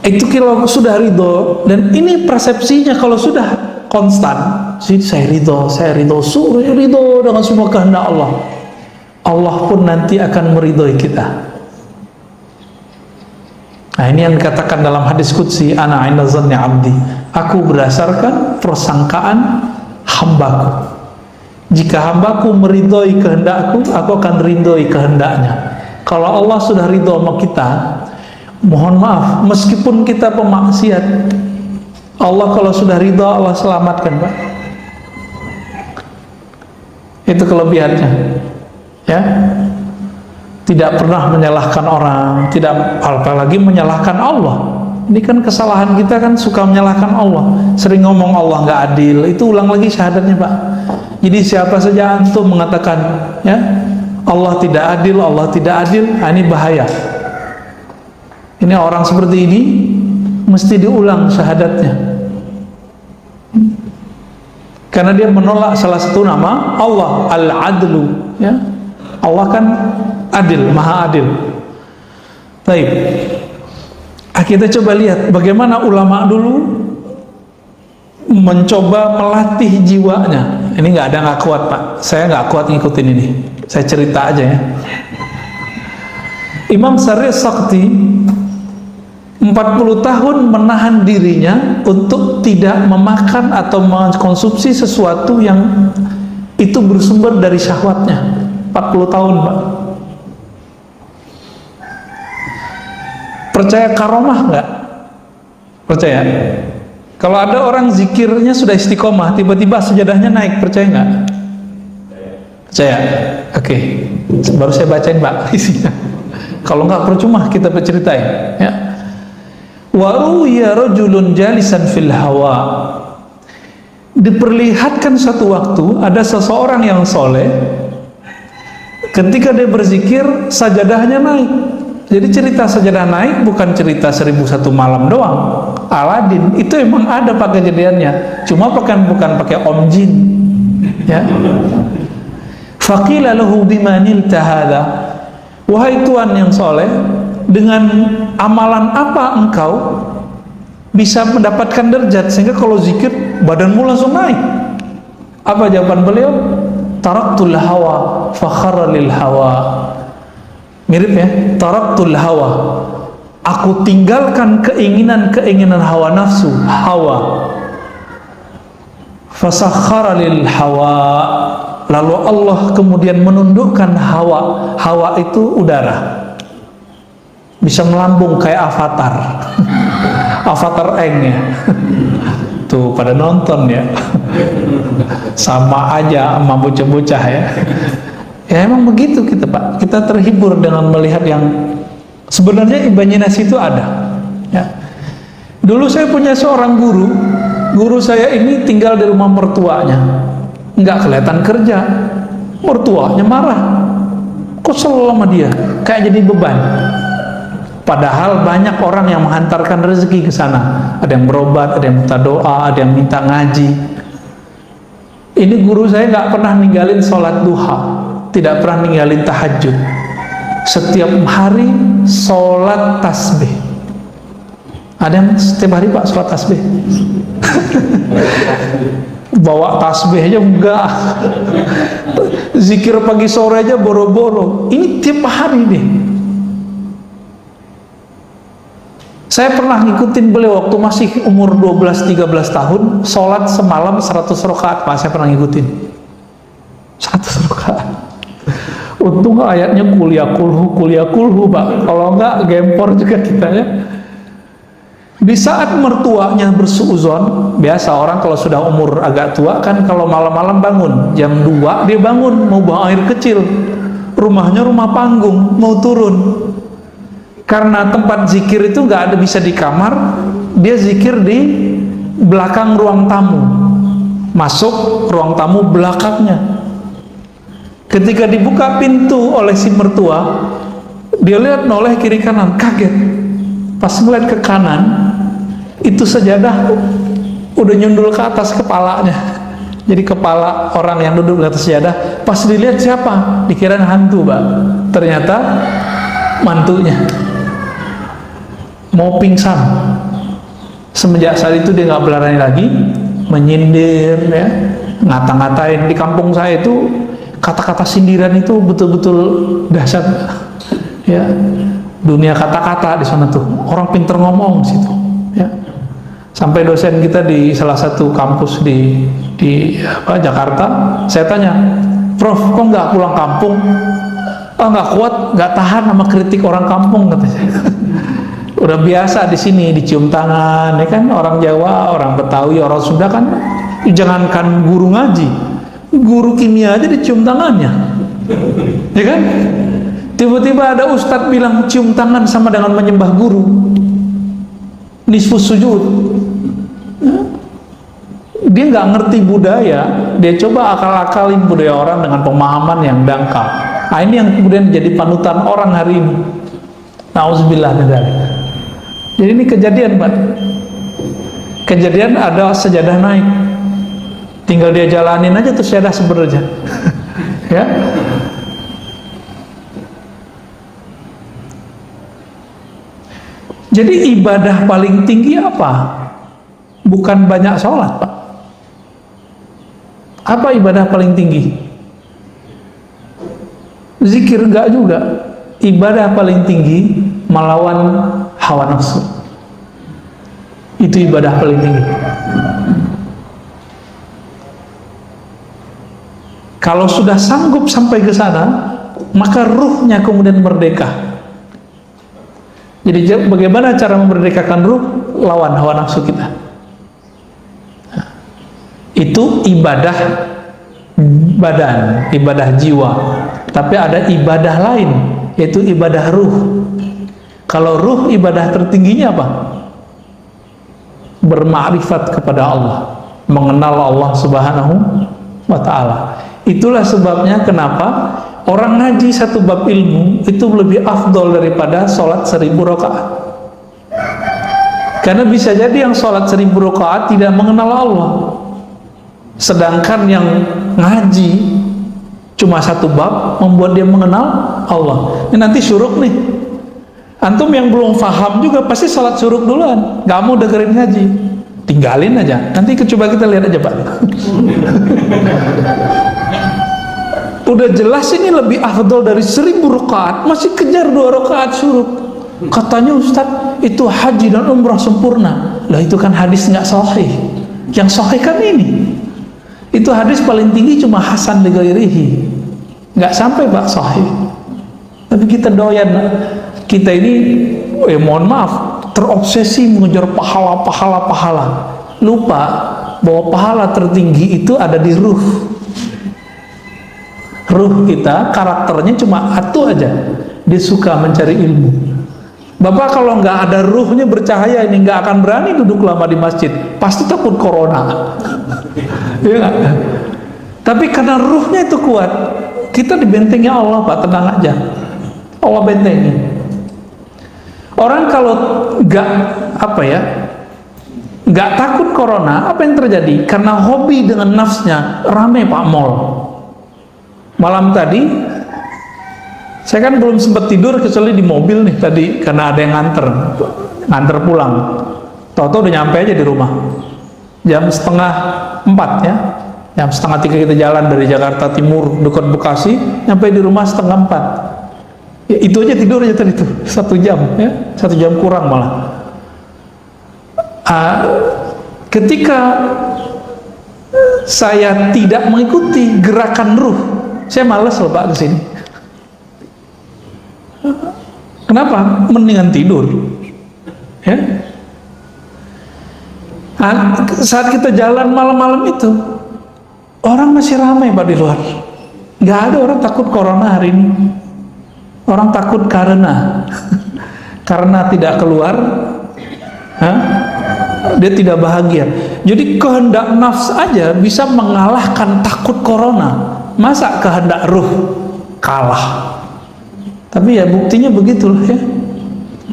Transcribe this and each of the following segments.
Itu kalau sudah ridho, dan ini persepsinya kalau sudah konstan, saya ridho, suruh ridho dengan semua kehendak Allah, Allah pun nanti akan meridhoi kita. Nah, ini yang dikatakan dalam hadis qudsi, ana 'inda dhanni 'abdi, aku berdasarkan persangkaan hambaku. Jika hambaku meridhoi kehendakku, aku akan ridhoi kehendaknya. Kalau Allah sudah ridho sama kita, mohon maaf, meskipun kita pemaksiat, Allah kalau sudah ridho, Allah selamatkan, Pak. Itu kelebihannya, ya. Tidak pernah menyalahkan orang, tidak, apalagi menyalahkan Allah. Ini kan kesalahan kita, kan suka menyalahkan Allah, sering ngomong Allah nggak adil. Itu ulang lagi syahadatnya, Pak. Jadi siapa saja antum mengatakan, ya, Allah tidak adil, Allah tidak adil, nah ini bahaya. Ini orang seperti ini mesti diulang syahadatnya, karena dia menolak salah satu nama Allah, Al-Adlu, ya. Allah kan adil, maha adil. Baik, kita coba lihat bagaimana ulama dulu mencoba melatih jiwanya. Ini nggak ada nggak kuat, Pak. Saya nggak kuat ngikutin ini. Saya cerita aja, ya. Imam Syarih Sakti 40 tahun menahan dirinya untuk tidak memakan atau mengkonsumsi sesuatu yang itu bersumber dari syahwatnya. 40 tahun, Pak. Percaya karomah nggak? Percaya? Kalau ada orang zikirnya sudah istiqomah, tiba-tiba sejadahnya naik, percaya nggak? Percaya? Oke. Baru saya bacain, Pak, isinya. Kalau nggak percuma kita berceritain, ya. Wa ruya rajulun jalisan fil hawa. Diperlihatkan satu waktu ada seseorang yang soleh, ketika dia berzikir sajadahnya naik. Jadi cerita sajadah naik bukan cerita 1001 malam doang. Aladin itu emang ada pak kejadiannya, cuma bukan pakai om jin, ya. Faqila lahu bimanilta hadza, wahai tuan yang soleh, dengan amalan apa engkau bisa mendapatkan derajat sehingga kalau zikir badanmu langsung naik? Apa jawaban beliau? Taraktul hawa fakhara lil hawa. Mirip, ya, taraktul hawa, aku tinggalkan keinginan hawa nafsu, hawa, fasakhara lil hawa, lalu Allah kemudian menundukkan hawa. Hawa itu udara, bisa melambung kayak avatar. Avatar Eng, ya. Tuh pada nonton, ya. Sama aja sama bocah-bocah, ya. Ya emang begitu kita, Pak. Kita terhibur dengan melihat yang sebenarnya imajinasi itu ada, ya. Dulu saya punya seorang guru saya ini tinggal di rumah mertuanya, nggak kelihatan kerja, mertuanya marah, kesel sama dia, kayak jadi beban. Padahal banyak orang yang menghantarkan rezeki ke sana, ada yang berobat, ada yang minta doa, ada yang minta ngaji. Ini guru saya nggak pernah ninggalin sholat duha, tidak pernah ninggalin tahajud. Setiap hari sholat tasbih. Ada yang setiap hari, Pak, sholat tasbih? Bawa tasbih aja enggak. Zikir pagi sore aja boro-boro. Ini tiap hari nih. Saya pernah ngikutin beliau waktu masih umur 12-13 tahun, sholat semalam 100 rakaat, Pak. Saya pernah ngikutin 100 rakaat. Untung ayatnya kuliah kulhu, Pak. Kalau enggak gempor juga kita, ya. Di saat mertuanya bersuuzon, biasa orang kalau sudah umur agak tua kan kalau malam-malam bangun jam 2 dia bangun mau buang air kecil, rumahnya rumah panggung, mau turun. Karena tempat zikir itu nggak ada bisa di kamar, dia zikir di belakang ruang tamu, masuk ruang tamu belakangnya. Ketika dibuka pintu oleh si mertua, dia lihat noleh kiri kanan, kaget. Pas ngeliat ke kanan, itu sajadah udah nyundul ke atas kepalanya. Jadi kepala orang yang duduk di atas sajadah. Pas dilihat siapa? Dikirain hantu, Pak. Ternyata mantunya. Mau pingsan, Semenjak saat itu dia nggak berani lagi menyindir, ya, ngata-ngatain. Di kampung saya itu kata-kata sindiran itu betul-betul dahsyat, ya. Dunia kata-kata di sana tuh, orang pinter ngomong di situ, ya. Sampai dosen kita di salah satu kampus di Jakarta, saya tanya, Prof, kok nggak pulang kampung? Oh, nggak kuat, nggak tahan sama kritik orang kampung, katanya. Udah biasa di sini dicium tangan, ya kan, orang Jawa, orang Betawi, orang Sunda kan, jangankan guru ngaji, guru kimia aja dicium tangannya, ya kan? Tiba-tiba ada ustadz bilang cium tangan sama dengan menyembah guru, nisfus sujud. Dia nggak ngerti budaya, dia coba akal-akalin budaya orang dengan pemahaman yang dangkal. Nah, ini yang kemudian jadi panutan orang hari ini. Nauzubillah min dzalik. Jadi ini kejadian, Pak. Kejadian ada sejadah naik, tinggal dia jalanin aja tuh sejadah sebenarnya. Ya. Jadi ibadah paling tinggi apa? Bukan banyak sholat, Pak. Apa ibadah paling tinggi? Zikir enggak juga. Ibadah paling tinggi melawan hawa nafsu. Itu ibadah paling tinggi. Kalau sudah sanggup sampai ke sana, maka ruhnya kemudian merdeka. Jadi bagaimana cara memerdekakan ruh? Lawan hawa nafsu kita. Itu ibadah badan, ibadah jiwa. Tapi ada ibadah lain, yaitu ibadah ruh. Kalau ruh, ibadah tertingginya apa? Bermakrifat kepada Allah, mengenal Allah Subhanahu wa ta'ala. Itulah sebabnya kenapa orang ngaji satu bab ilmu itu lebih afdol daripada sholat 1000 rakaat. Karena bisa jadi yang sholat 1000 rakaat tidak mengenal Allah, sedangkan yang ngaji cuma satu bab membuat dia mengenal Allah. Ini nanti syuruk nih. Antum yang belum paham juga pasti sholat syuruk duluan, nggak mau dengerin ngaji, tinggalin aja. Nanti coba kita lihat aja, Pak. Udah jelas ini lebih afdol dari 1000 rakaat, masih kejar 2 rakaat syuruk. Katanya Ustadz, itu haji dan umrah sempurna. Lah itu kan hadis nggak sahih. Yang sahih kan ini. Itu hadis paling tinggi cuma hasan li ghairihi. Nggak sampai Pak sahih. Tapi kita doyan, kita ini mohon maaf, terobsesi mengejar pahala. Lupa bahwa pahala tertinggi itu ada di ruh. Ruh kita, karakternya cuma satu aja, dia suka mencari ilmu. Bapak kalau nggak ada ruhnya bercahaya ini nggak akan berani duduk lama di masjid, pasti takut corona. Ya, tapi karena ruhnya itu kuat, kita dibentengi Allah, Pak, tenang aja, Allah bentengi. Orang kalau nggak takut corona, apa yang terjadi? Karena hobi dengan nafsnya, rame Pak mall. Malam tadi saya kan belum sempat tidur kecuali di mobil nih tadi, karena ada yang nganter pulang. Tahu-tahu udah nyampe aja di rumah jam 3:30 ya, jam 2:30 kita jalan dari Jakarta Timur dekat Bekasi, nyampe di rumah 3:30 ya. Itu aja tidurnya tadi tuh 1 jam ya, 1 jam kurang malah. Ketika saya tidak mengikuti gerakan ruh, saya malas loh Pak kesini. Kenapa? Mendingan tidur ya. Saat kita jalan malam-malam itu orang masih ramai Pak di luar, nggak ada orang takut corona hari ini. Orang takut karena tidak keluar, dia tidak bahagia. Jadi kehendak nafs aja bisa mengalahkan takut corona, masa kehendak ruh kalah? Tapi ya buktinya begitulah ya.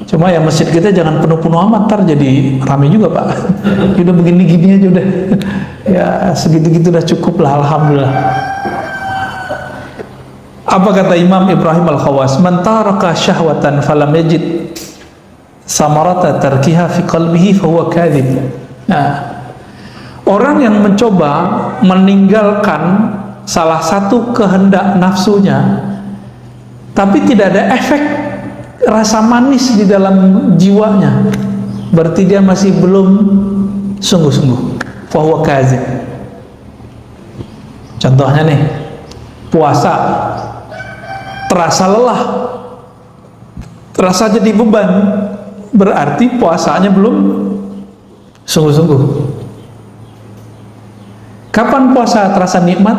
Cuma ya masjid kita jangan penuh-penuh amat, ntar jadi ramai juga Pak. Udah begini-gini aja udah. Ya segitu-gitu udah cukup lah, alhamdulillah. Apa kata Imam Ibrahim Al-Khawas? Man taraka syahwatan falam yajid samarata tarkiha fi qalbihi fahuwa kadzib. Nah, orang yang mencoba meninggalkan salah satu kehendak nafsunya tapi tidak ada efek rasa manis di dalam jiwanya, berarti dia masih belum sungguh-sungguh. Fahuwa kadzib. Contohnya nih, puasa, terasa lelah, terasa jadi beban, berarti puasanya belum sungguh-sungguh. Kapan puasa terasa nikmat?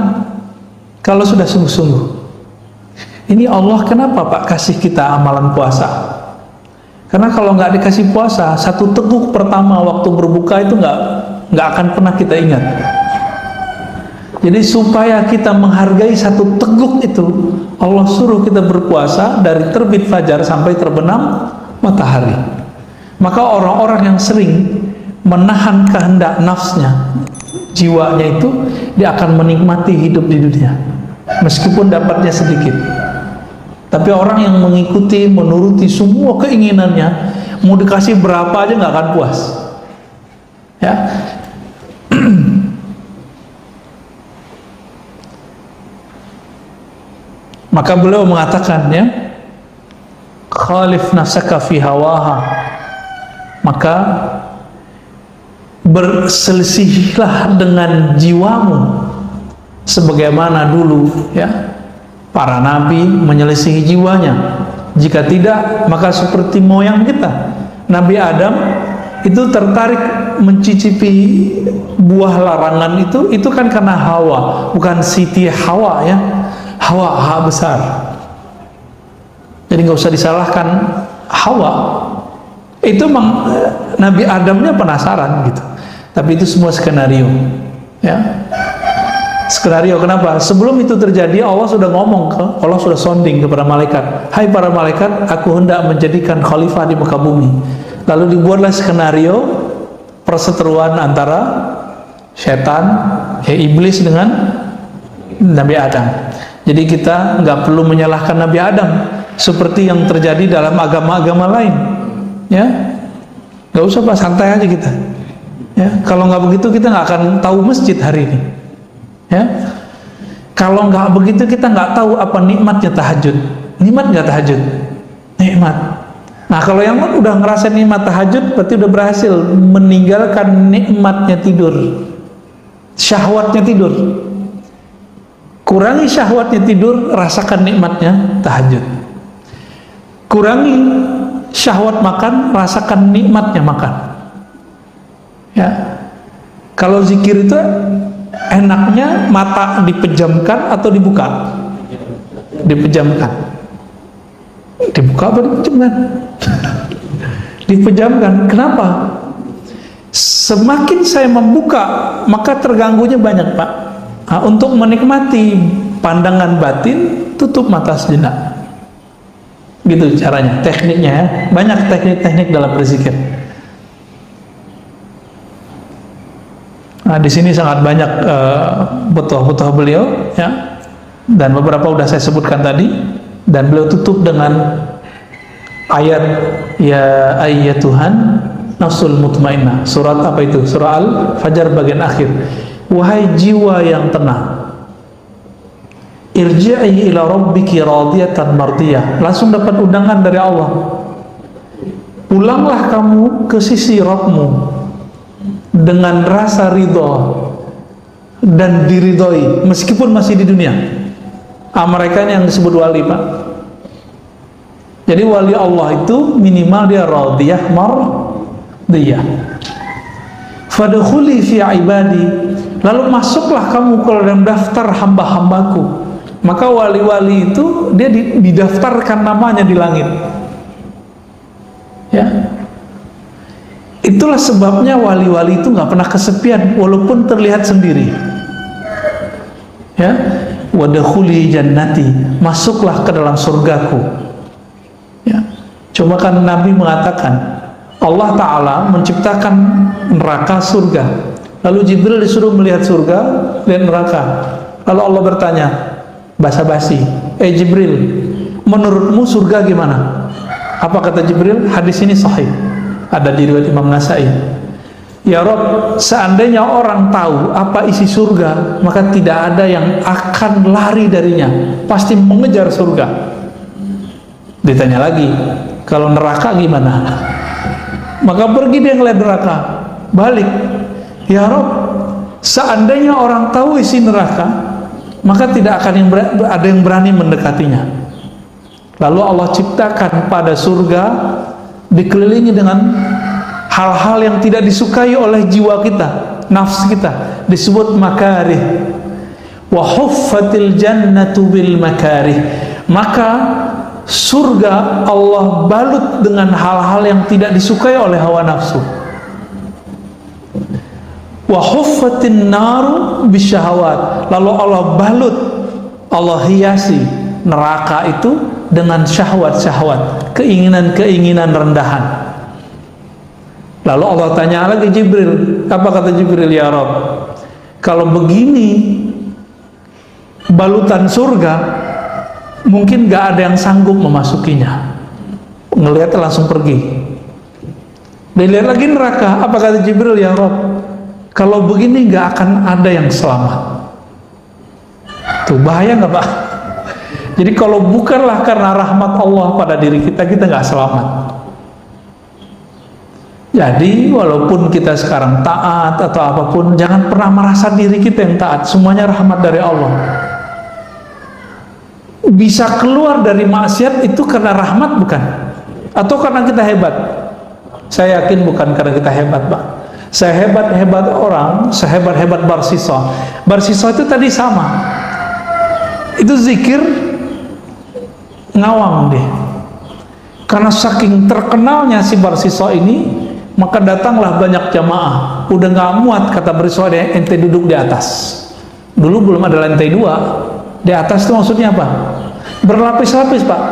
Kalau sudah sungguh-sungguh. Ini Allah kenapa Pak kasih kita amalan puasa? Karena kalau nggak dikasih puasa, satu teguk pertama waktu berbuka itu nggak akan pernah kita ingat. Jadi supaya kita menghargai satu teguk itu, Allah suruh kita berpuasa dari terbit fajar sampai terbenam matahari. Maka orang-orang yang sering menahan kehendak nafsnya, jiwanya itu, dia akan menikmati hidup di dunia meskipun dapatnya sedikit. Tapi orang yang mengikuti, menuruti semua keinginannya, mau dikasih berapa aja nggak akan puas. Ya. Maka beliau mengatakan, ya, khalif nafsaka fi hawaha, maka berselisihlah dengan jiwamu sebagaimana dulu, ya, para nabi menyelisihi jiwanya. Jika tidak, maka seperti moyang kita, Nabi Adam itu tertarik mencicipi buah larangan itu kan karena Hawa, bukan Siti Hawa, ya. Hawa, H besar. Jadi nggak usah disalahkan Hawa. Itu Nabi Adamnya penasaran gitu. Tapi itu semua skenario, ya. Skenario kenapa? Sebelum itu terjadi, Allah sudah ngomong, Allah sudah sounding kepada malaikat. Hai para malaikat, aku hendak menjadikan khalifah di muka bumi. Lalu dibuatlah skenario perseteruan antara setan, iblis dengan Nabi Adam. Jadi kita nggak perlu menyalahkan Nabi Adam seperti yang terjadi dalam agama-agama lain, ya. Nggak usah Pak, santai aja kita. Ya, kalau nggak begitu kita nggak akan tahu masjid hari ini. Ya, kalau nggak begitu kita nggak tahu apa nikmatnya tahajud. Nikmat nggak tahajud? Nikmat. Nah, kalau yang udah ngerasain nikmat tahajud, berarti udah berhasil meninggalkan nikmatnya tidur, syahwatnya tidur. Kurangi syahwatnya tidur, rasakan nikmatnya tahajud. Kurangi syahwat makan, rasakan nikmatnya makan. Ya, kalau zikir itu enaknya mata dipejamkan atau dibuka? Dipejamkan. Dibuka atau dipejamkan? Dipejamkan. Kenapa? Semakin saya membuka, maka terganggunya banyak Pak. Nah, untuk menikmati pandangan batin, tutup mata sejenak. Gitu caranya, tekniknya, ya. Banyak teknik-teknik dalam berzikir. Nah, di sini sangat banyak butuh-butuh beliau, ya, dan beberapa sudah saya sebutkan tadi, dan beliau tutup dengan ayat ya ayyatuhan nafsul mutmainnah. Surat apa itu? Surah Al-Fajr bagian akhir. Wahai jiwa yang tenang, irji'i ila rabbiki radiyatan mardiyah. Langsung dapat undangan dari Allah. Pulanglah kamu ke sisi Rabbmu dengan rasa ridho dan diridhoi meskipun masih di dunia. Mereka yang disebut wali Pak. Jadi wali Allah itu minimal dia radiyah mardiyah. Fadkhuli fi ibadi, lalu masuklah kamu ke dalam daftar hamba-hambaku. Maka wali-wali itu dia didaftarkan namanya di langit, ya. Itulah sebabnya wali-wali itu nggak pernah kesepian walaupun terlihat sendiri, ya. Wadkhuli jannati, masuklah ke dalam surgaku, ya. Cuma kan Nabi mengatakan Allah Ta'ala menciptakan neraka surga, lalu Jibril disuruh melihat surga dan neraka. Lalu Allah bertanya basa-basi, Jibril, menurutmu surga gimana? Apa kata Jibril? Hadis ini sahih, ada di riwayat Imam Nasai. Ya Rob, seandainya orang tahu apa isi surga, maka tidak ada yang akan lari darinya, pasti mengejar surga. Ditanya lagi, kalau neraka gimana? Maka pergi dia ngeliat neraka, balik. Ya Rob, seandainya orang tahu isi neraka, maka tidak akan ada yang berani mendekatinya. Lalu Allah ciptakan pada surga dikelilingi dengan hal-hal yang tidak disukai oleh jiwa kita, nafsu kita, disebut makarih. Wa huffatil jannatu bil makarih. Maka surga Allah balut dengan hal-hal yang tidak disukai oleh hawa nafsu. Wa huffatin naru bisyahawat. Lalu Allah balut, Allah hiasi neraka itu dengan syahwat-syahwat, keinginan-keinginan rendahan. Lalu Allah tanya lagi Jibril, apa kata Jibril? Ya Rob, kalau begini balutan surga, mungkin gak ada yang sanggup memasukinya. Ngelihat langsung pergi. Dilihat lagi neraka, apa kata Jibril? Ya Rob, kalau begini gak akan ada yang selamat. Tuh bahaya gak Pak? Jadi kalau bukanlah karena rahmat Allah pada diri kita, kita gak selamat. Jadi walaupun kita sekarang taat atau apapun, jangan pernah merasa diri kita yang taat. Semuanya rahmat dari Allah. Bisa keluar dari maksiat itu karena rahmat bukan? Atau karena kita hebat? Saya yakin bukan karena kita hebat Pak. Sehebat-hebat orang, sehebat-hebat Barsisa. Barsisa itu tadi sama. Itu zikir ngawang deh. Karena saking terkenalnya si Barsisa ini, maka datanglah banyak jamaah. Udah gak muat kata Barsisa, ente duduk di atas. Dulu belum ada lantai 2. Di atas itu maksudnya apa? Berlapis-lapis Pak.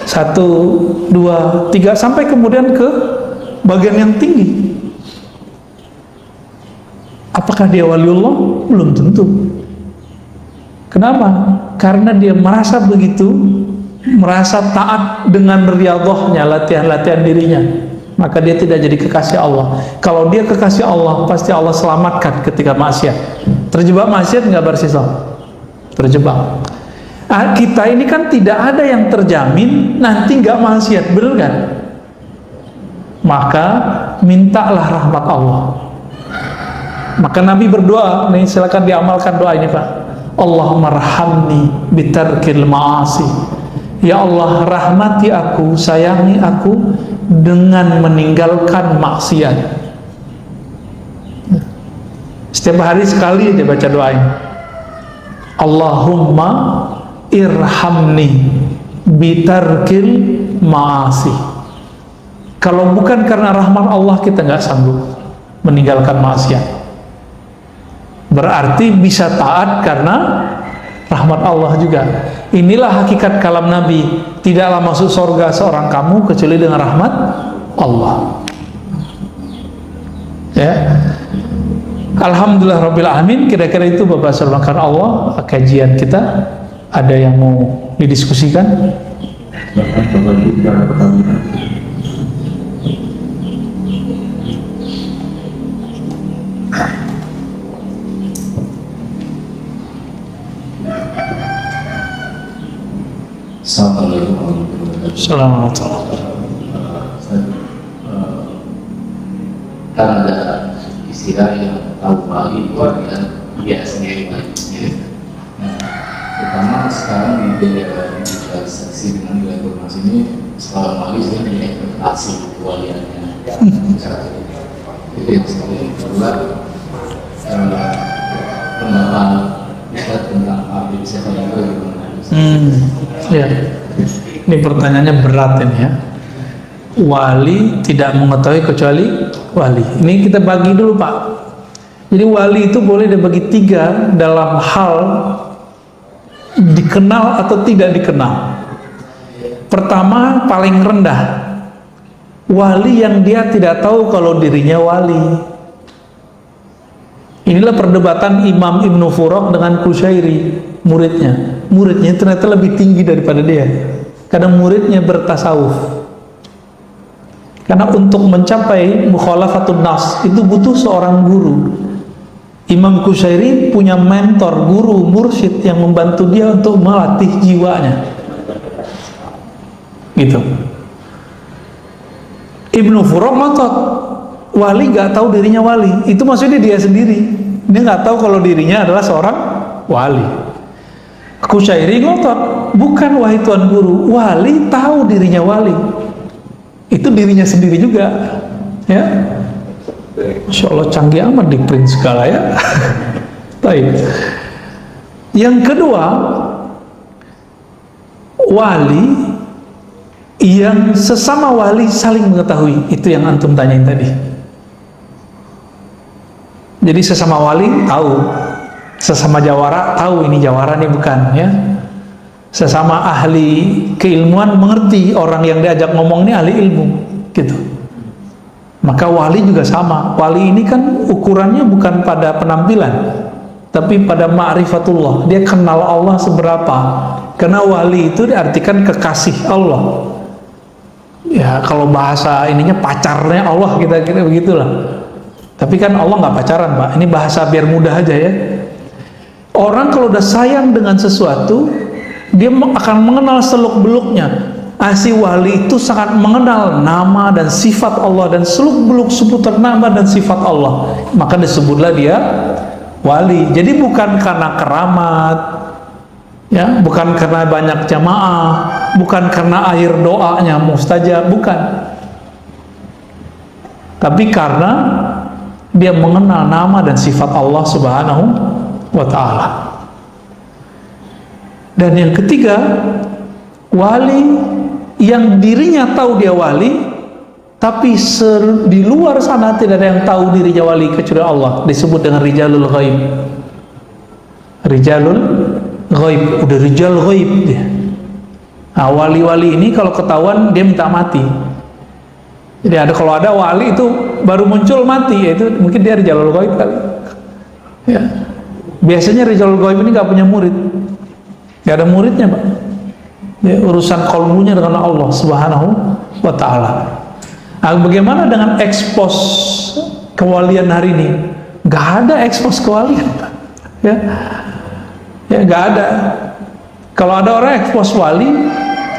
1, 2, 3 sampai kemudian ke bagian yang tinggi. Apakah dia waliullah? Belum tentu. Kenapa? Karena dia merasa begitu, merasa taat dengan riyadhahnya, latihan-latihan dirinya, maka dia tidak jadi kekasih Allah. Kalau dia kekasih Allah, pasti Allah selamatkan ketika maksiat. Terjebak maksiat nggak Barsisa? Terjebak. Kita ini kan tidak ada yang terjamin nanti nggak maksiat, benar kan? Maka mintalah rahmat Allah. Maka Nabi berdoa, nih silakan diamalkan doa ini Pak. Allahumma rahamni bitarkil ma'asi. Ya Allah, rahmati aku, sayangi aku dengan meninggalkan maksiat. Setiap hari sekali aja baca doa ini. Allahumma irhamni bitarkil ma'asi. Kalau bukan karena rahmat Allah, kita nggak sanggup meninggalkan maksiat. Berarti bisa taat karena rahmat Allah juga. Inilah hakikat kalam Nabi. Tidaklah masuk surga seorang kamu kecuali dengan rahmat Allah. Ya. Alhamdulillah Rabbil Alamin. Kira-kira itu Bapak Surmakan Allah kajian kita. Ada yang mau didiskusikan? Assalamualaikum warahmatullahi wabarakatuh. Assalamualaikum. Kan ada istilah yang tahu wali itu adalah biasanya wali. Terutama sekarang di daerah digitalisasi dengan nilai informasi ini, setelah wali sudah diinterpretasi kewaliannya. Itu yang satu. Yang kedua, pendapat kita tentang apa bisa itu. Ya. Ini pertanyaannya berat ini ya. Wali tidak mengetahui kecuali wali. Ini kita bagi dulu Pak. Jadi wali itu boleh dibagi 3 dalam hal dikenal atau tidak dikenal. Pertama, paling rendah, wali yang dia tidak tahu kalau dirinya wali. Inilah perdebatan Imam Ibnu Furaq dengan Kusyairi, muridnya ternyata lebih tinggi daripada dia. kadang muridnya bertasawuf. Karena untuk mencapai mukhalafatun nas itu butuh seorang guru. Imam Qushairi punya mentor, guru, mursyid yang membantu dia untuk melatih jiwanya. Gitu. Ibnu Furaq ngotot, wali gak tahu dirinya wali. Itu maksudnya dia sendiri. Dia gak tahu kalau dirinya adalah seorang wali. Qushairi ngotot, bukan wahai Tuan Guru, wali tahu dirinya wali. Itu dirinya sendiri juga, ya. Masya Allah canggih amat di print segala ya. Baik. Yang kedua, wali yang sesama wali saling mengetahui, itu yang antum tanyain tadi. Jadi sesama wali tahu, sesama jawara tahu ini jawara ini bukan, ya. Sesama ahli keilmuan mengerti orang yang diajak ngomong ini ahli ilmu, gitu. Maka wali juga sama. Wali ini kan ukurannya bukan pada penampilan, tapi pada ma'rifatullah. Dia kenal Allah seberapa. Karena wali itu diartikan kekasih Allah. Ya kalau bahasa ininya pacarnya Allah, kita kira begitulah. Tapi kan Allah nggak pacaran, Pak. Ini bahasa biar mudah aja ya. Orang kalau udah sayang dengan sesuatu, dia akan mengenal seluk-beluknya. Si wali itu sangat mengenal nama dan sifat Allah dan seluk-beluk seputar nama dan sifat Allah. Maka disebutlah dia wali. Jadi bukan karena keramat, ya, bukan karena banyak jamaah, bukan karena akhir doanya mustajab, bukan. Tapi karena dia mengenal nama dan sifat Allah Subhanahu wa ta'ala. Dan yang ketiga, wali yang dirinya tahu dia wali, tapi di luar sana tidak ada yang tahu dirinya wali kecuali Allah. Disebut dengan rijalul ghaib. Rijalul ghaib, udah rijal ghaib dia. Nah, wali-wali ini kalau ketahuan dia minta mati. Jadi kalau ada wali itu baru muncul mati, yaitu mungkin dia rijalul ghaib kali. Ya. Biasanya rijalul ghaib ini nggak punya murid. Gak ada muridnya, Pak. Ya, urusan kolbunya dengan Allah Subhanahu wa ta'ala. Nah, bagaimana dengan ekspos kewalian hari ini? Gak ada ekspos kewalian, Pak. Ya, ya gak ada. Kalau ada orang ekspos wali,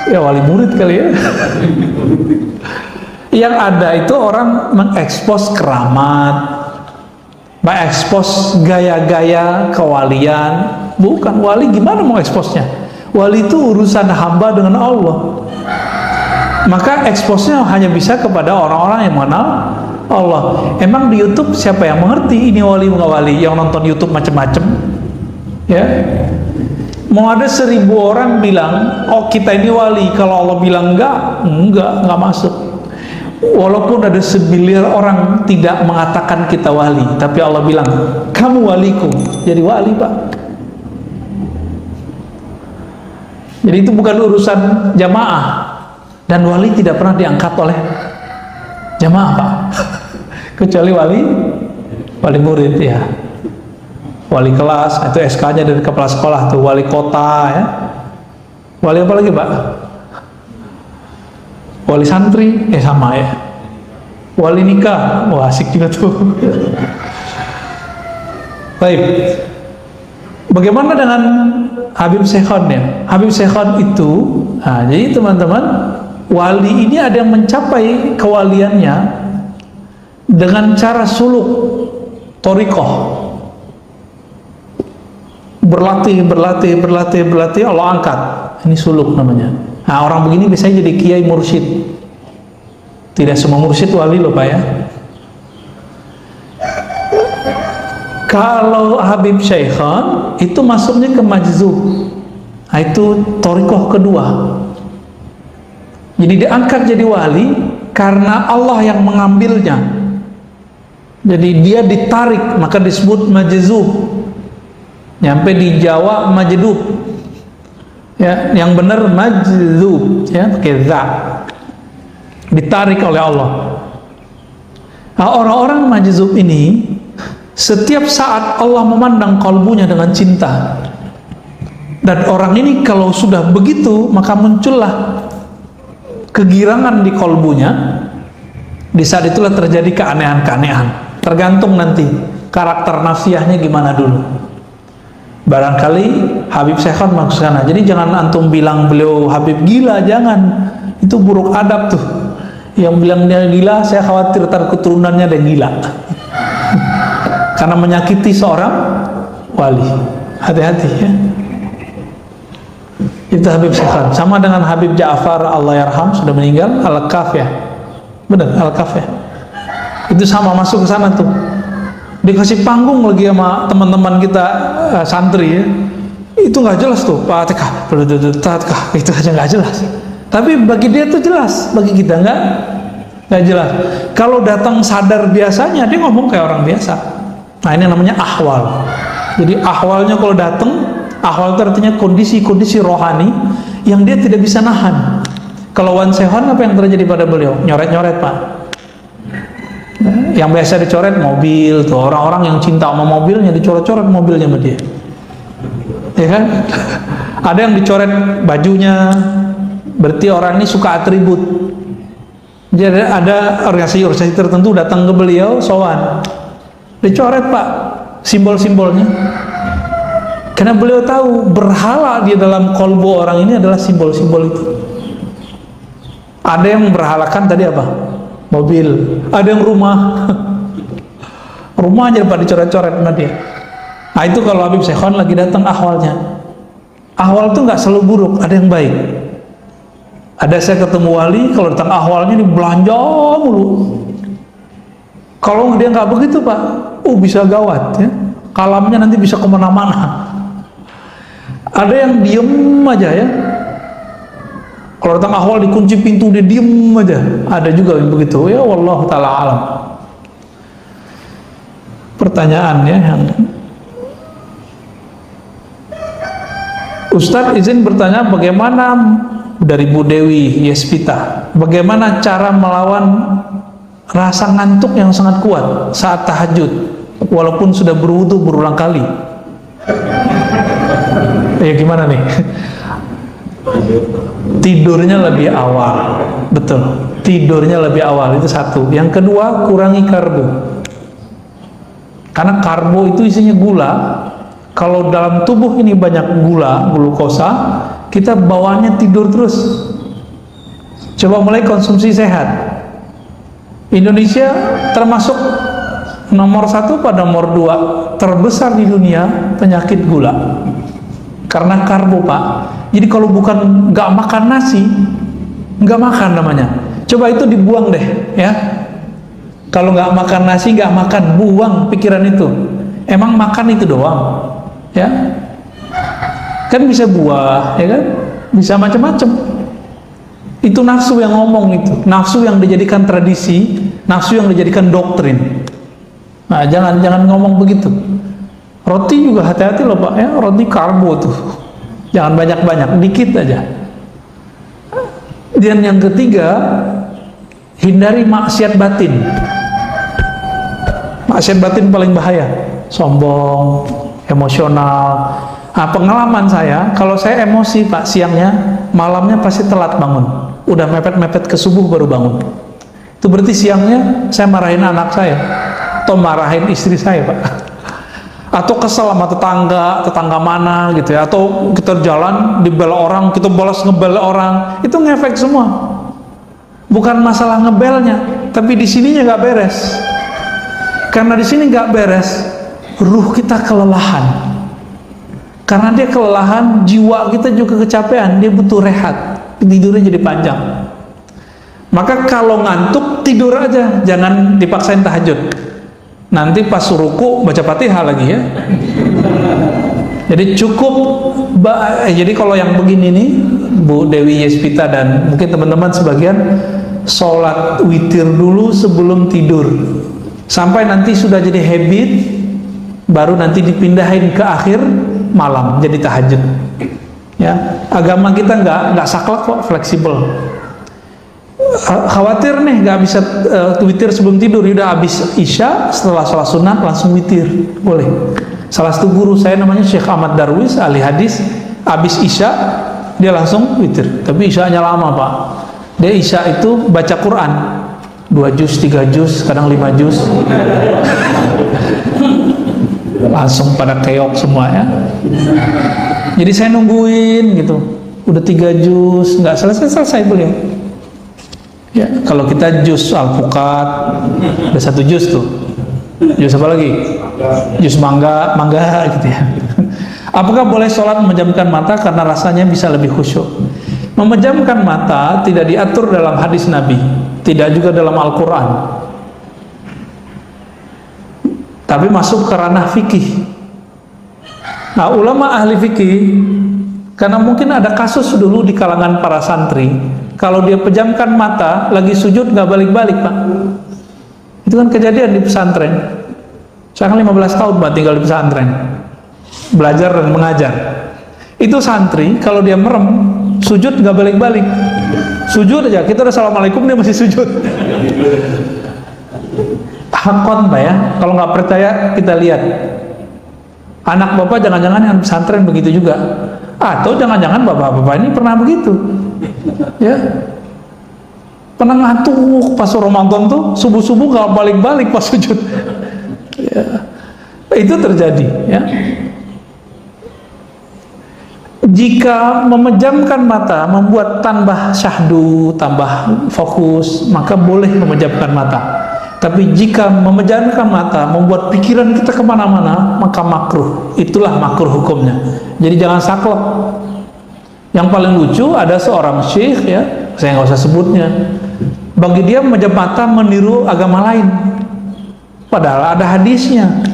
ya wali murid kali ya. Yang ada itu orang mengekspos keramat, mengekspos gaya-gaya kewalian. Bukan, wali gimana mau eksposnya? Wali itu urusan hamba dengan Allah. Maka eksposnya hanya bisa kepada orang-orang yang mengenal Allah. Emang di YouTube siapa yang mengerti ini wali nggak wali? Yang nonton YouTube macam-macam, ya. Mau ada 1000 orang bilang, oh kita ini wali. Kalau Allah bilang enggak masuk. Walaupun ada 1 miliar orang tidak mengatakan kita wali, tapi Allah bilang kamu waliku, jadi wali, Pak. Jadi itu bukan urusan jamaah, dan wali tidak pernah diangkat oleh jamaah, Pak. Kecuali wali murid, ya. Wali kelas itu SK-nya dari kepala sekolah tuh, wali kota, ya. Wali apa lagi, Pak? Wali santri, sama ya. Wali nikah, wah asik juga tuh. Baik. Bagaimana dengan Habib Syekhon ya? Habib Syekhon itu, jadi teman-teman, wali ini ada yang mencapai kewaliannya dengan cara suluk, thariqah. Berlatih, Allah angkat. Ini suluk namanya. Nah, orang begini biasanya jadi kiai mursyid. Tidak semua mursyid wali loh, Pak ya. Kalau Habib Syekhon itu masuknya ke majzuh. Nah, itu thariqah kedua. Jadi diangkat jadi wali karena Allah yang mengambilnya. Jadi dia ditarik, maka disebut majzuh. Nyampe di Jawa majdub. Ya, yang benar majzub, ya, pakai za. Ditarik oleh Allah. Nah, orang-orang majzub ini setiap saat Allah memandang kalbunya dengan cinta. Dan orang ini kalau sudah begitu, maka muncullah kegirangan di kolbunya. Di saat itulah terjadi keanehan-keanehan. Tergantung nanti karakter nafsiyahnya gimana dulu. Barangkali Habib Syekhon maksud sana. Jadi jangan antum bilang beliau Habib gila, jangan. Itu buruk adab tuh. Yang bilang dia gila, saya khawatir ntar keturunannya ada yang gila. Karena menyakiti seorang wali. Hati-hati ya. Itu Habib Syekhon. Sama dengan Habib Ja'far Allah yarham, sudah meninggal, Al-Kaf ya. Benar, Al-Kaf ya. Itu sama, masuk ke sana tuh. Dikasih panggung lagi sama teman-teman kita santri ya. Itu nggak jelas tuh, Fatihah, itu aja nggak jelas. Tapi bagi dia tuh jelas, bagi kita nggak jelas. Kalau datang sadar biasanya dia ngomong kayak orang biasa. Nah ini namanya ahwal. Jadi ahwalnya kalau datang, ahwal itu artinya kondisi-kondisi rohani yang dia tidak bisa nahan. Kalau Wan Sehon apa yang terjadi pada beliau? Nyoret-nyoret Pak. Yang biasa dicoret mobil tuh, orang-orang yang cinta sama mobilnya dicoret-coret mobilnya sama dia, ya kan? Ada yang dicoret bajunya, berarti orang ini suka atribut. Jadi ada organisasi tertentu datang ke beliau sowan, dicoret Pak simbol-simbolnya, karena beliau tahu berhala di dalam kolbu orang ini adalah simbol-simbol itu. Ada yang berhalakan tadi apa? Mobil, ada yang rumah. Rumah aja Pak dicoret-coret sama dia. Nah itu kalau Habib Syekhon lagi datang ahwalnya. Ahwal itu nggak selalu buruk, ada yang baik. Ada saya ketemu wali, kalau datang ahwalnya ini belanja mulu. Kalau dia nggak begitu Pak, bisa gawat ya. Kalamnya nanti bisa kemana-mana. Ada yang diem aja ya. Kalau datang ahwal dikunci pintu dia diem aja. Ada juga yang begitu. Ya wallahu taala alam. Pertanyaan ya yang Ustadz izin bertanya, bagaimana dari Bu Dewi Yespita, bagaimana cara melawan rasa ngantuk yang sangat kuat saat tahajud walaupun sudah berwudu berulang kali? Ya gimana nih? Tidurnya lebih awal, betul. Tidurnya lebih awal, itu satu. Yang kedua, kurangi karbo. Karena karbo itu isinya gula. Kalau dalam tubuh ini banyak gula, glukosa, kita bawaannya tidur terus. Coba mulai konsumsi sehat. Indonesia termasuk nomor 1 pada nomor 2 terbesar di dunia penyakit gula. Karena karbo Pak. Jadi kalau bukan nggak makan nasi, nggak makan namanya. Coba itu dibuang deh, ya. Kalau nggak makan nasi, nggak makan, buang pikiran itu. Emang makan itu doang, ya? Kan bisa buah, ya kan? Bisa macam-macam. Itu nafsu yang ngomong itu, nafsu yang dijadikan tradisi, nafsu yang dijadikan doktrin. Nah, jangan ngomong begitu. Roti juga hati-hati loh Pak, ya. Roti karbo tuh. Jangan banyak-banyak, dikit aja. Dan yang ketiga, hindari maksiat batin. Maksiat batin paling bahaya. Sombong, emosional. Nah, pengalaman saya, kalau saya emosi Pak siangnya, malamnya pasti telat bangun. Udah mepet-mepet ke subuh baru bangun. Itu berarti siangnya saya marahin anak saya, atau marahin istri saya Pak. Atau kesel sama tetangga mana gitu ya, atau kita jalan dibela orang, kita balas ngebel orang, itu ngefek semua. Bukan masalah ngebelnya, tapi di sininya nggak beres. Karena di sini nggak beres, ruh kita kelelahan. Karena dia kelelahan, jiwa kita juga kecapean, dia butuh rehat, tidurnya jadi panjang. Maka kalau ngantuk tidur aja, jangan dipaksain tahajud. Nanti pas ruku baca Fatihah lagi ya. Jadi cukup. Jadi kalau yang begini nih, Bu Dewi Yespita dan mungkin teman-teman sebagian, sholat witir dulu sebelum tidur. Sampai nanti sudah jadi habit, baru nanti dipindahin ke akhir malam jadi tahajud. Ya, agama kita nggak saklek kok, fleksibel. Khawatir nih nggak bisa witir sebelum tidur, udah habis isya setelah sholat sunat langsung witir, boleh. Salah satu guru saya namanya Syekh Ahmad Darwis, ahli hadis, Habis isya dia langsung witir, tapi isyanya lama Pak. Dia isya itu baca Quran 2 juz, 3 juz, kadang 5 juz. Langsung pada keok semua ya. Jadi saya nungguin gitu, udah 3 juz nggak selesai beliau ya. Kalau kita juz Al-Fuqat ada 1 juz tuh, juz apa lagi, juz mangga gitu ya. Apakah boleh sholat memejamkan mata karena rasanya bisa lebih khusyuk? Memejamkan mata tidak diatur dalam hadis Nabi, tidak juga dalam Al-Quran, tapi masuk ke ranah fikih. Nah, ulama ahli fikih, karena mungkin ada kasus dulu di kalangan para santri, kalau dia pejamkan mata lagi sujud nggak balik-balik Pak. Itu kan kejadian di pesantren. Saya kan 15 tahun Pak tinggal di pesantren, belajar dan mengajar. Itu santri kalau dia merem sujud nggak balik-balik, sujud aja, kita udah assalamualaikum dia masih sujud. Hakon Pak ya, kalau nggak percaya kita lihat anak bapak jangan-jangan yang pesantren begitu juga, atau jangan-jangan bapak-bapak ini pernah begitu ya, pernah ngantuk pas Ramadan tuh subuh-subuh nggak balik-balik pas sujud ya. Itu terjadi ya. Jika memejamkan mata membuat tambah syahdu, tambah fokus, maka boleh memejamkan mata. Tapi jika memejamkan mata membuat pikiran kita kemana-mana, maka makruh. Itulah makruh hukumnya. Jadi jangan saklek. Yang paling lucu ada seorang syekh ya, saya nggak usah sebutnya. Bagi dia memejam mata meniru agama lain. Padahal ada hadisnya.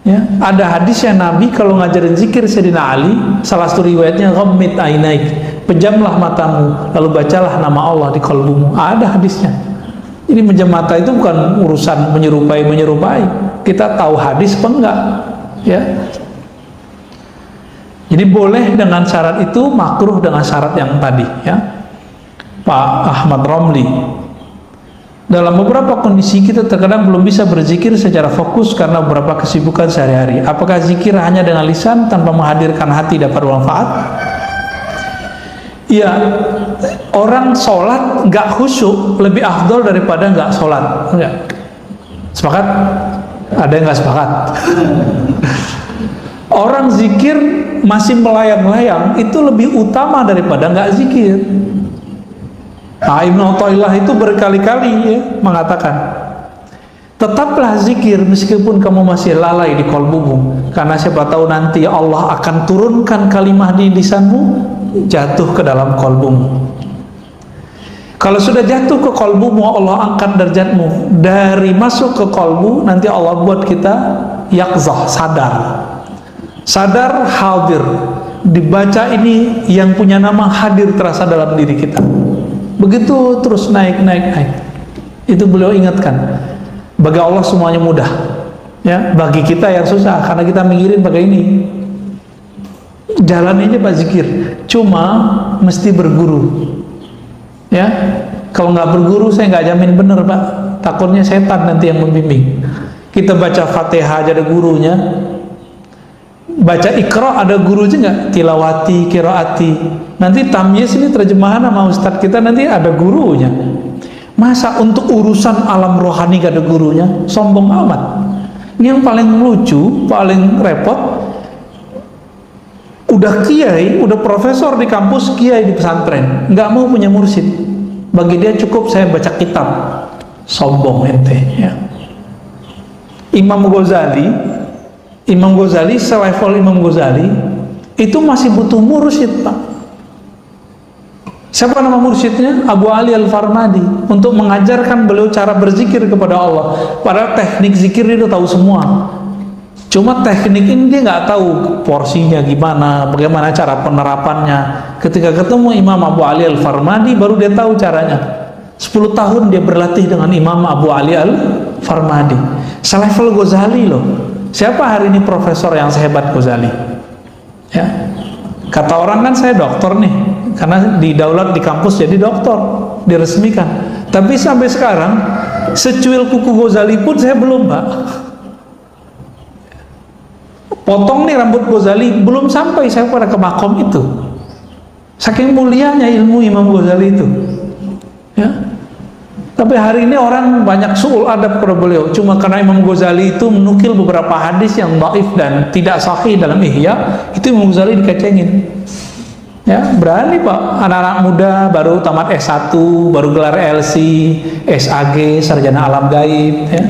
Ya, ada hadisnya Nabi kalau ngajarin zikir Sayyidina Ali, salah satu riwayatnya ghammid ainaik, pejamlah matamu lalu bacalah nama Allah di kalbumu. Ada hadisnya. Jadi menjam mata itu bukan urusan menyerupai. Kita tahu hadis apa enggak ya. Jadi boleh dengan syarat itu, makruh dengan syarat yang tadi ya. Pak Ahmad Romli, dalam beberapa kondisi kita terkadang belum bisa berzikir secara fokus karena beberapa kesibukan sehari-hari. Apakah zikir hanya dengan lisan tanpa menghadirkan hati dapat bermanfaat? Ya, orang sholat nggak khusyuk lebih afdol daripada nggak sholat. Enggak. Sepakat? Ada yang nggak sepakat? Orang zikir masih melayang-layang itu lebih utama daripada nggak zikir. Nah, Ibnu Athaillah itu berkali-kali ya, mengatakan, tetaplah zikir meskipun kamu masih lalai di kolbumu, karena siapa tahu nanti Allah akan turunkan kalimah di lisanmu jatuh ke dalam kolbumu. Kalau sudah jatuh ke kolbumu, Allah angkat derajatmu. Dari masuk ke kolbu, nanti Allah buat kita yaqzah, sadar hadir. Dibaca ini yang punya nama hadir terasa dalam diri kita. Begitu terus naik. Itu beliau ingatkan. Bagi Allah semuanya mudah ya, bagi kita yang susah karena kita mikirin pakai ini. Jalan aja Pak zikir, cuma mesti berguru ya. Kalau nggak berguru saya nggak jamin bener Pak, takutnya setan nanti yang membimbing. Kita baca Fatihah aja ada gurunya, baca Iqra ada gurunya nggak, tilawati, qiraati. Nanti tamyiz ini terjemahan sama ustadz kita nanti ada gurunya. Masa untuk urusan alam rohani gak ada gurunya? Sombong amat. Ini yang paling lucu, paling repot, udah kiai, udah profesor di kampus, kiai di pesantren, nggak mau punya mursyid. Bagi dia cukup saya baca kitab. Sombong ente ya. Imam Ghazali selevel Imam Ghazali itu masih butuh mursyid Pak. Siapa nama mursyidnya? Abu Ali Al-Farmadi, untuk mengajarkan beliau cara berzikir kepada Allah. Padahal teknik zikir dia udah tahu semua, cuma teknik ini dia nggak tahu porsinya gimana, bagaimana cara penerapannya. Ketika ketemu Imam Abu Ali Al-Farmadi baru dia tahu caranya. 10 tahun dia berlatih dengan Imam Abu Ali Al-Farmadi, selevel Ghazali loh. Siapa hari ini profesor yang sehebat Ghazali ya? Kata orang kan saya dokter nih, karena didaulat di kampus jadi dokter, diresmikan. Tapi sampai sekarang secuil kuku Ghazali pun saya belum Pak. potong nih rambut Ghazali, belum sampai saya pada ke makom itu. Saking mulianya ilmu Imam Ghazali itu, ya. Tapi hari ini orang banyak su'ul adab kepada beliau, cuma karena Imam Ghazali itu menukil beberapa hadis yang dhaif dan tidak sahih dalam Ihya, itu Imam Ghazali dikecengin. Ya, berani Pak, anak-anak muda baru tamat S1, baru gelar LC, SAG, sarjana alam gaib, ya.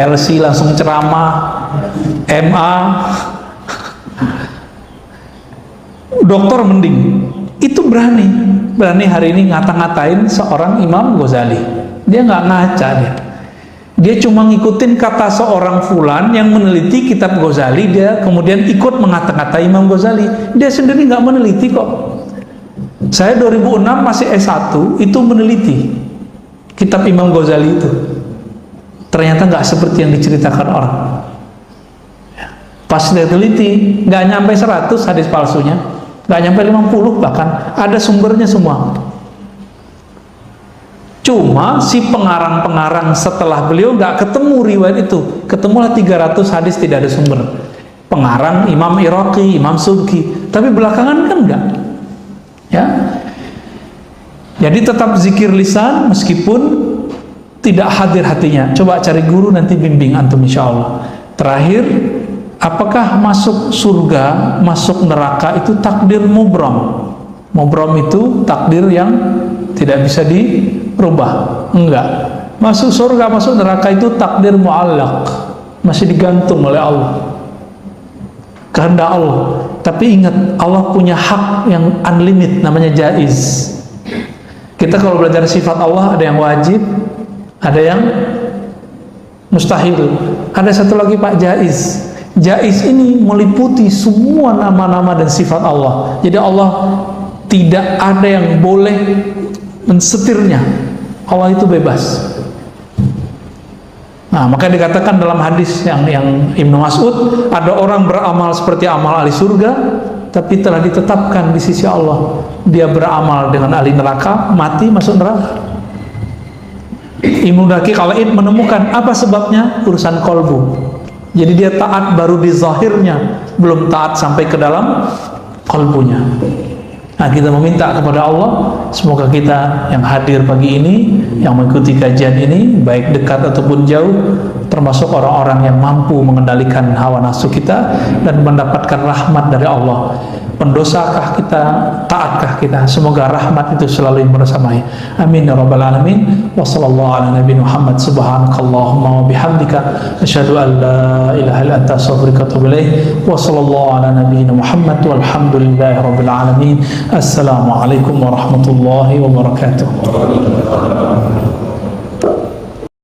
LC langsung ceramah, MA, doktor mending. Itu berani hari ini ngata-ngatain seorang Imam Ghazali. Dia nggak ngaca dia cuma ngikutin kata seorang fulan yang meneliti kitab Ghazali, dia kemudian ikut mengata-ngatai Imam Ghazali. Dia sendiri nggak meneliti kok. Saya 2006 masih S1 itu meneliti kitab Imam Ghazali itu, ternyata nggak seperti yang diceritakan orang. Pas dia teliti nggak nyampe 100 hadis palsunya, nggak nyampe 50, bahkan ada sumbernya semua. Cuma si pengarang-pengarang setelah beliau nggak ketemu riwayat itu, ketemulah 300 hadis tidak ada sumber. Pengarang Imam Iraqi, Imam Subki, tapi belakangan kan enggak, ya. Jadi tetap zikir lisan meskipun tidak hadir hatinya. Coba cari guru nanti bimbing antum insya Allah. Terakhir, apakah masuk surga, masuk neraka itu takdir mubram? Mubram itu takdir yang tidak bisa dirubah. Enggak. Masuk surga, masuk neraka itu takdir mu'allaq, masih digantung oleh Allah, kehendak Allah. Tapi ingat, Allah punya hak yang unlimited, namanya jaiz. Kita kalau belajar sifat Allah, ada yang wajib, ada yang mustahil, ada satu lagi Pak, jaiz. Jaiz ini meliputi semua nama-nama dan sifat Allah. Jadi Allah tidak ada yang boleh mensetirnya. Allah itu bebas. Nah, maka dikatakan dalam hadis yang Ibnu Mas'ud, ada orang beramal seperti amal ahli surga, tapi telah ditetapkan di sisi Allah dia beramal dengan ahli neraka, mati masuk neraka. Ibnu Daqiq al-Id menemukan apa sebabnya, urusan kolbu. Jadi dia taat baru di zahirnya, belum taat sampai ke dalam kolbunya. Nah, kita meminta kepada Allah, semoga kita yang hadir pagi ini, yang mengikuti kajian ini, baik dekat ataupun jauh, termasuk orang-orang yang mampu mengendalikan hawa nafsu kita dan mendapatkan rahmat dari Allah. Pendosakah kita, taatkah kita? Semoga rahmat itu selalu yang bersamai. Amin ya rabbal alamin. Wa sallallahu ala nabi Muhammad, subhanakallahumma wa bihamdika, asyhadu an la ilaha illa anta, astaghfiruka wa atubu ilaik. Wa sallallahu ala nabiyyina Muhammad walhamdulillahi rabbil alamin. Assalamualaikum warahmatullahi wabarakatuh.